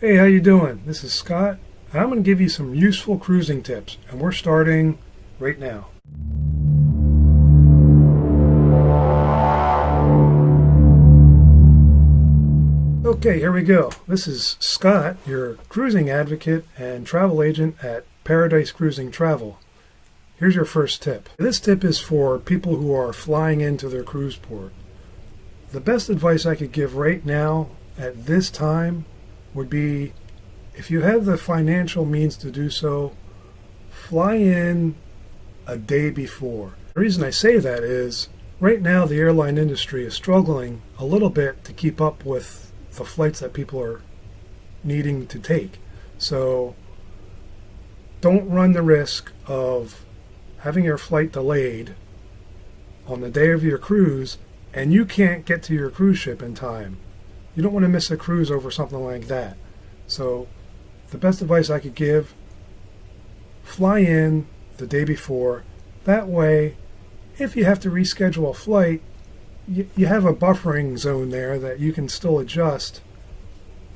Hey, how you doing? This is Scott. I'm going to give you some useful cruising tips, and we're starting right now. Okay, here we go. This is Scott, your cruising advocate and travel agent at Paradise Cruising Travel. Here's your first tip. This tip is for people who are flying into their cruise port. The best advice I could give right now at this time would be, if you have the financial means to do so, fly in a day before. The reason I say that is, right now the airline industry is struggling a little bit to keep up with the flights that people are needing to take. So don't run the risk of having your flight delayed on the day of your cruise and you can't get to your cruise ship in time. You don't want to miss a cruise over something like that. So the best advice I could give, fly in the day before. That way, if you have to reschedule a flight, you have a buffering zone there that you can still adjust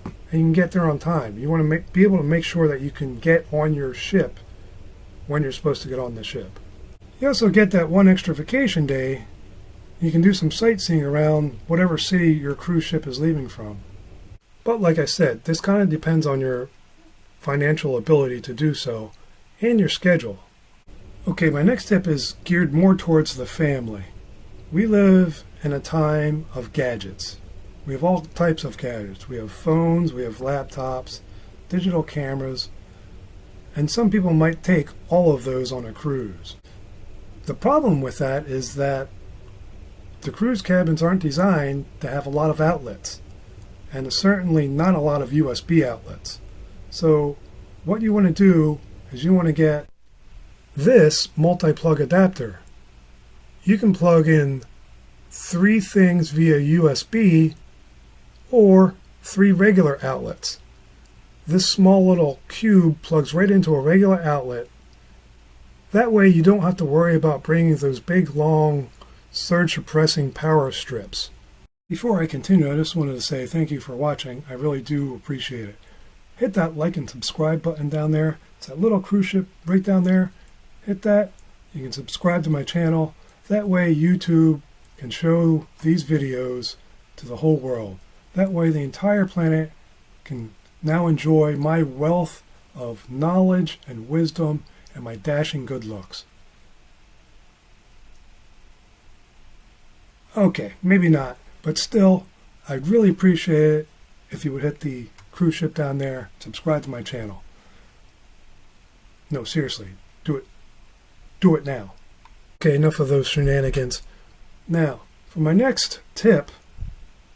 and you can get there on time. You want to be able to make sure that you can get on your ship when you're supposed to get on the ship. You also get that one extra vacation day. You can do some sightseeing around whatever city your cruise ship is leaving from. But like I said, this kind of depends on your financial ability to do so and your schedule. Okay, my next tip is geared more towards the family. We live in a time of gadgets. We have all types of gadgets. We have phones, we have laptops, digital cameras, and some people might take all of those on a cruise. The problem with that is that the cruise cabins aren't designed to have a lot of outlets, and certainly not a lot of USB outlets. So what you want to do is you want to get this multi-plug adapter. You can plug in 3 things via USB or 3 regular outlets. This small little cube plugs right into a regular outlet. That way you don't have to worry about bringing those big long surge suppressing power strips. Before I continue, I just wanted to say thank you for watching. I really do appreciate it. Hit that like and subscribe button down there. It's that little cruise ship right down there. Hit that. You can subscribe to my channel. That way YouTube can show these videos to the whole world. That way the entire planet can now enjoy my wealth of knowledge and wisdom and my dashing good looks. Okay, maybe not, but still, I'd really appreciate it if you would hit the cruise ship down there, subscribe to my channel. No, seriously, do it. Do it now. Okay, enough of those shenanigans. Now, for my next tip,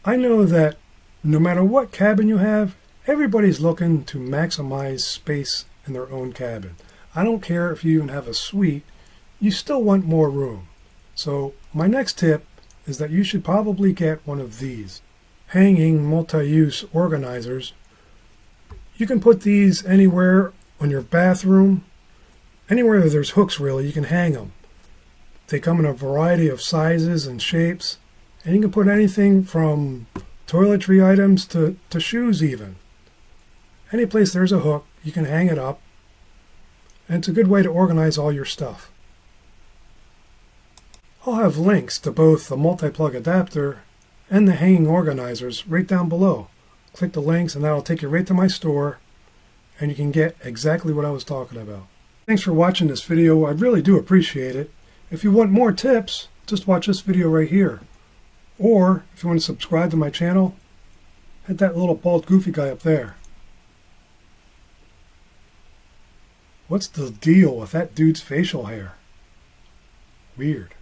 I know that no matter what cabin you have, everybody's looking to maximize space in their own cabin. I don't care if you even have a suite, you still want more room. So my next tip is that you should probably get one of these hanging multi-use organizers. You can put these anywhere on your bathroom, anywhere there's hooks really, you can hang them. They come in a variety of sizes and shapes, and you can put anything from toiletry items to shoes even. Any place there's a hook, you can hang it up, and it's a good way to organize all your stuff. I'll have links to both the multi-plug adapter and the hanging organizers right down below. Click the links and that'll take you right to my store and you can get exactly what I was talking about. Thanks for watching this video. I really do appreciate it. If you want more tips, just watch this video right here. Or if you want to subscribe to my channel, hit that little bald goofy guy up there. What's the deal with that dude's facial hair? Weird.